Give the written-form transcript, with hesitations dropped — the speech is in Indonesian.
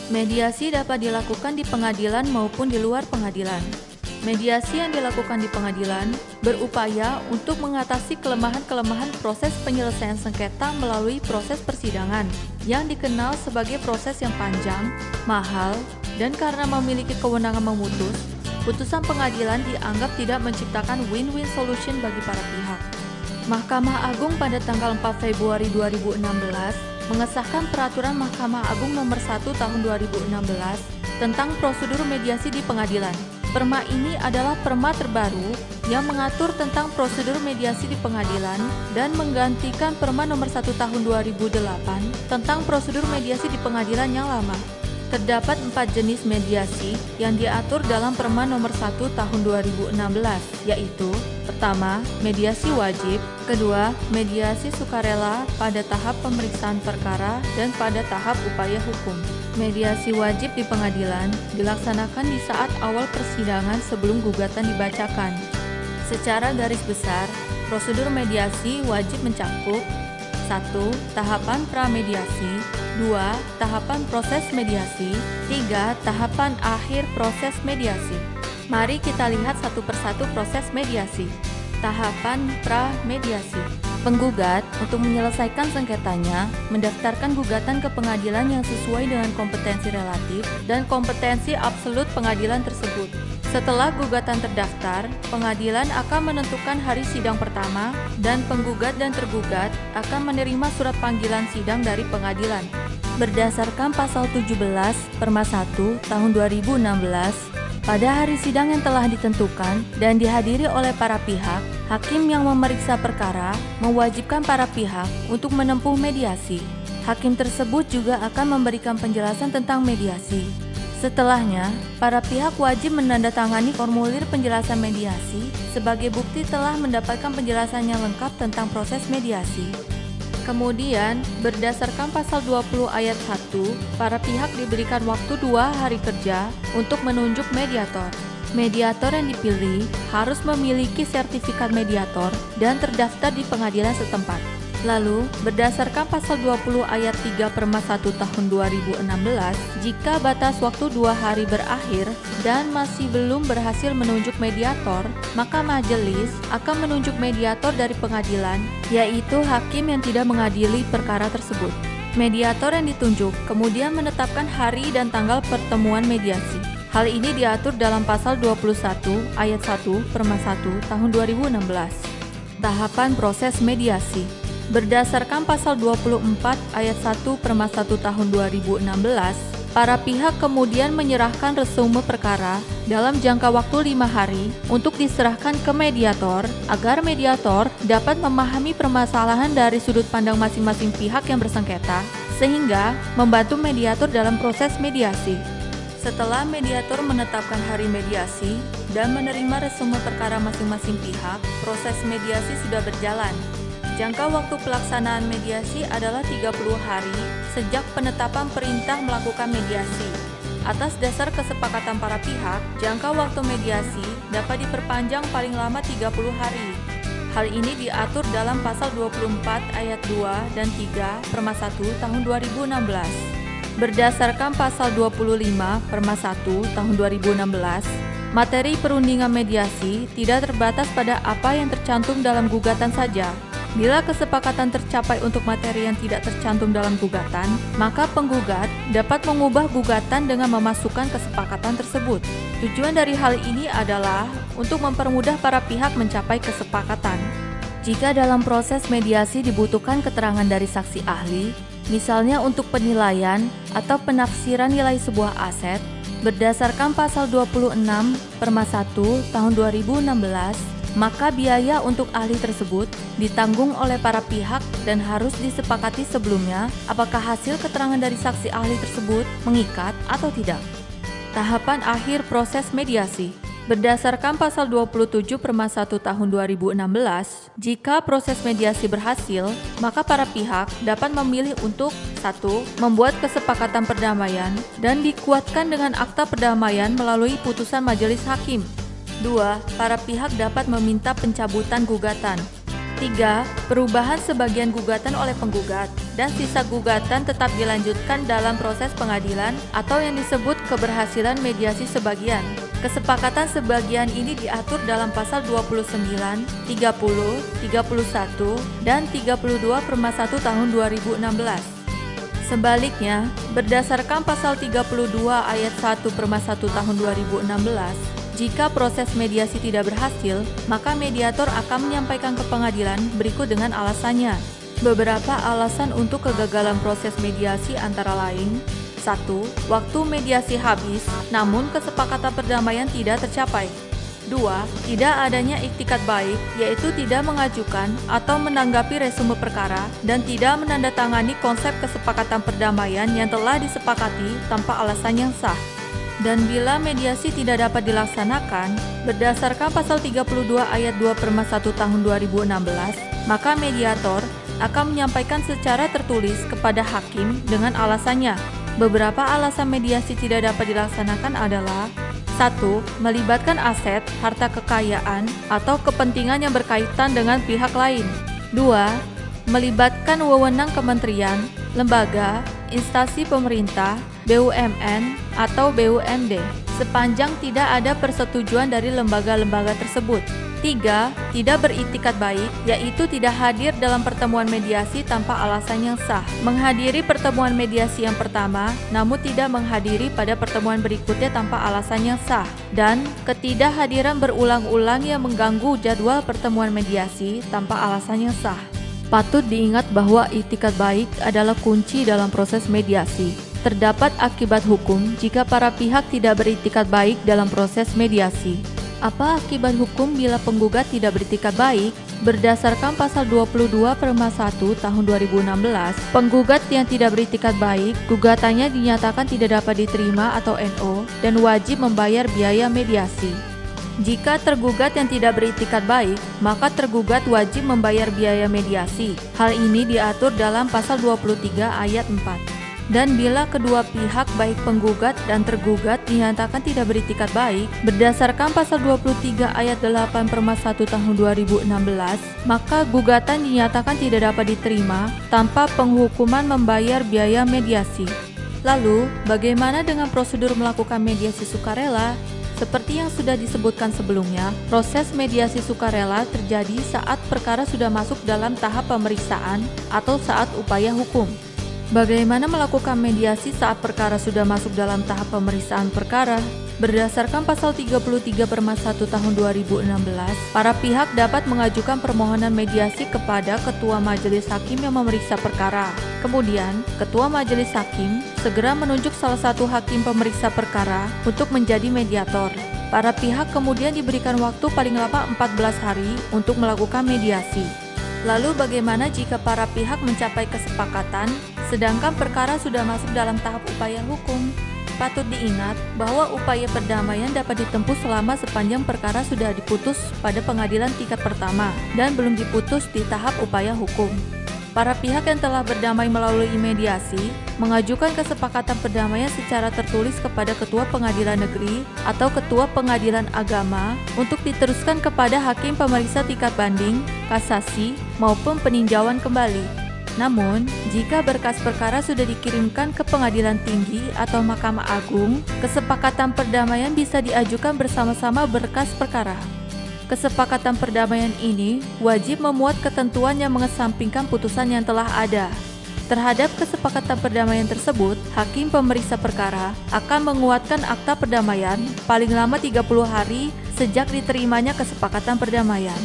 Mediasi dapat dilakukan di pengadilan maupun di luar pengadilan. Mediasi yang dilakukan di pengadilan berupaya untuk mengatasi kelemahan-kelemahan proses penyelesaian sengketa melalui proses persidangan yang dikenal sebagai proses yang panjang, mahal, dan karena memiliki kewenangan memutus, putusan pengadilan dianggap tidak menciptakan win-win solution bagi para pihak. Mahkamah Agung pada tanggal 4 Februari 2016 mengesahkan Peraturan Mahkamah Agung Nomor 1 Tahun 2016 tentang prosedur mediasi di pengadilan. Perma ini adalah perma terbaru yang mengatur tentang prosedur mediasi di pengadilan dan menggantikan Perma Nomor 1 Tahun 2008 tentang prosedur mediasi di pengadilan yang lama. Terdapat 4 jenis mediasi yang diatur dalam Perma Nomor 1 Tahun 2016, yaitu: pertama, mediasi wajib; kedua, mediasi sukarela pada tahap pemeriksaan perkara dan pada tahap upaya hukum. Mediasi wajib di pengadilan dilaksanakan di saat awal persidangan sebelum gugatan dibacakan. Secara garis besar, prosedur mediasi wajib mencakup 1. Tahapan pramediasi, 2. Tahapan proses mediasi, 3. Tahapan akhir proses mediasi. Mari kita lihat satu persatu proses mediasi. Tahapan pramediasi. Penggugat untuk menyelesaikan sengketanya mendaftarkan gugatan ke pengadilan yang sesuai dengan kompetensi relatif dan kompetensi absolut pengadilan tersebut. Setelah gugatan terdaftar, pengadilan akan menentukan hari sidang pertama dan penggugat dan tergugat akan menerima surat panggilan sidang dari pengadilan. Berdasarkan pasal 17 Perma 1 Tahun 2016, pada hari sidang yang telah ditentukan dan dihadiri oleh para pihak, hakim yang memeriksa perkara mewajibkan para pihak untuk menempuh mediasi. Hakim tersebut juga akan memberikan penjelasan tentang mediasi. Setelahnya, para pihak wajib menandatangani formulir penjelasan mediasi sebagai bukti telah mendapatkan penjelasan yang lengkap tentang proses mediasi. Kemudian, berdasarkan pasal 20 ayat 1, para pihak diberikan waktu 2 hari kerja untuk menunjuk mediator. Mediator yang dipilih harus memiliki sertifikat mediator dan terdaftar di pengadilan setempat. Lalu, berdasarkan pasal 20 ayat 3 Perma 1 Tahun 2016, jika batas waktu 2 hari berakhir dan masih belum berhasil menunjuk mediator, maka majelis akan menunjuk mediator dari pengadilan, yaitu hakim yang tidak mengadili perkara tersebut. Mediator yang ditunjuk kemudian menetapkan hari dan tanggal pertemuan mediasi. Hal ini diatur dalam pasal 21 ayat 1 Perma 1 Tahun 2016. Tahapan proses mediasi. Berdasarkan pasal 24 ayat 1 Perma 1 Tahun 2016, para pihak kemudian menyerahkan resume perkara dalam jangka waktu 5 hari untuk diserahkan ke mediator agar mediator dapat memahami permasalahan dari sudut pandang masing-masing pihak yang bersengketa sehingga membantu mediator dalam proses mediasi. Setelah mediator menetapkan hari mediasi dan menerima resume perkara masing-masing pihak, proses mediasi sudah berjalan. Jangka waktu pelaksanaan mediasi adalah 30 hari sejak penetapan perintah melakukan mediasi. Atas dasar kesepakatan para pihak, jangka waktu mediasi dapat diperpanjang paling lama 30 hari. Hal ini diatur dalam pasal 24 ayat 2 dan 3 Perma 1 Tahun 2016. Berdasarkan pasal 25 Perma 1 Tahun 2016, materi perundingan mediasi tidak terbatas pada apa yang tercantum dalam gugatan saja. Bila kesepakatan tercapai untuk materi yang tidak tercantum dalam gugatan, maka penggugat dapat mengubah gugatan dengan memasukkan kesepakatan tersebut. Tujuan dari hal ini adalah untuk mempermudah para pihak mencapai kesepakatan. Jika dalam proses mediasi dibutuhkan keterangan dari saksi ahli, misalnya untuk penilaian atau penafsiran nilai sebuah aset, berdasarkan pasal 26 Perma 1 Tahun 2016, maka biaya untuk ahli tersebut ditanggung oleh para pihak dan harus disepakati sebelumnya apakah hasil keterangan dari saksi ahli tersebut mengikat atau tidak. Tahapan akhir proses mediasi. Berdasarkan pasal 27 Perma 1 Tahun 2016, jika proses mediasi berhasil, maka para pihak dapat memilih untuk 1. Membuat kesepakatan perdamaian dan dikuatkan dengan akta perdamaian melalui putusan majelis hakim. 2. Para pihak dapat meminta pencabutan gugatan. 3. Perubahan sebagian gugatan oleh penggugat dan sisa gugatan tetap dilanjutkan dalam proses pengadilan atau yang disebut keberhasilan mediasi sebagian. Kesepakatan sebagian ini diatur dalam pasal 29, 30, 31, dan 32 Perma 1 tahun 2016. Sebaliknya, berdasarkan pasal 32 ayat 1 Perma 1 tahun 2016, jika proses mediasi tidak berhasil, maka mediator akan menyampaikan ke pengadilan berikut dengan alasannya. Beberapa alasan untuk kegagalan proses mediasi antara lain: 1. Waktu mediasi habis, namun kesepakatan perdamaian tidak tercapai. 2. Tidak adanya iktikat baik, yaitu tidak mengajukan atau menanggapi resume perkara dan tidak menandatangani konsep kesepakatan perdamaian yang telah disepakati tanpa alasan yang sah. Dan bila mediasi tidak dapat dilaksanakan, berdasarkan pasal 32 ayat 2 Perma 1 tahun 2016, maka mediator akan menyampaikan secara tertulis kepada hakim dengan alasannya. Beberapa alasan mediasi tidak dapat dilaksanakan adalah: 1. Melibatkan aset, harta kekayaan, atau kepentingan yang berkaitan dengan pihak lain. 2. Melibatkan wewenang kementerian, lembaga, instansi pemerintah, BUMN, atau BUMD, sepanjang tidak ada persetujuan dari lembaga-lembaga tersebut. 3. Tidak beriktikat baik, yaitu tidak hadir dalam pertemuan mediasi tanpa alasan yang sah. Menghadiri pertemuan mediasi yang pertama, namun tidak menghadiri pada pertemuan berikutnya tanpa alasan yang sah. Dan ketidakhadiran berulang-ulang yang mengganggu jadwal pertemuan mediasi tanpa alasan yang sah. Patut diingat bahwa iktikat baik adalah kunci dalam proses mediasi. Terdapat akibat hukum jika para pihak tidak beriktikat baik dalam proses mediasi. Apa akibat hukum bila penggugat tidak beriktikat baik? Berdasarkan pasal 22 Perma 1 tahun 2016, penggugat yang tidak beriktikat baik, gugatannya dinyatakan tidak dapat diterima atau NO dan wajib membayar biaya mediasi. Jika tergugat yang tidak beriktikat baik, maka tergugat wajib membayar biaya mediasi. Hal ini diatur dalam pasal 23 ayat 4. Dan bila kedua pihak baik penggugat dan tergugat dinyatakan tidak beriktikat baik, berdasarkan pasal 23 ayat 8 Perma 1 tahun 2016, maka gugatan dinyatakan tidak dapat diterima tanpa penghukuman membayar biaya mediasi. Lalu, bagaimana dengan prosedur melakukan mediasi sukarela? Seperti yang sudah disebutkan sebelumnya, proses mediasi sukarela terjadi saat perkara sudah masuk dalam tahap pemeriksaan atau saat upaya hukum. Bagaimana melakukan mediasi saat perkara sudah masuk dalam tahap pemeriksaan perkara? Berdasarkan pasal 33 Perma 1 tahun 2016, para pihak dapat mengajukan permohonan mediasi kepada Ketua Majelis Hakim yang memeriksa perkara. Kemudian, Ketua Majelis Hakim segera menunjuk salah satu hakim pemeriksa perkara untuk menjadi mediator. Para pihak kemudian diberikan waktu paling lama 14 hari untuk melakukan mediasi. Lalu bagaimana jika para pihak mencapai kesepakatan, sedangkan perkara sudah masuk dalam tahap upaya hukum? Patut diingat bahwa upaya perdamaian dapat ditempuh selama sepanjang perkara sudah diputus pada pengadilan tingkat pertama dan belum diputus di tahap upaya hukum. Para pihak yang telah berdamai melalui mediasi mengajukan kesepakatan perdamaian secara tertulis kepada Ketua Pengadilan Negeri atau Ketua Pengadilan Agama untuk diteruskan kepada hakim pemeriksa tingkat banding, kasasi, maupun peninjauan kembali. Namun, jika berkas perkara sudah dikirimkan ke Pengadilan Tinggi atau Mahkamah Agung, kesepakatan perdamaian bisa diajukan bersama-sama berkas perkara. Kesepakatan perdamaian ini wajib memuat ketentuan yang mengesampingkan putusan yang telah ada. Terhadap kesepakatan perdamaian tersebut, hakim pemeriksa perkara akan menguatkan akta perdamaian paling lama 30 hari sejak diterimanya kesepakatan perdamaian.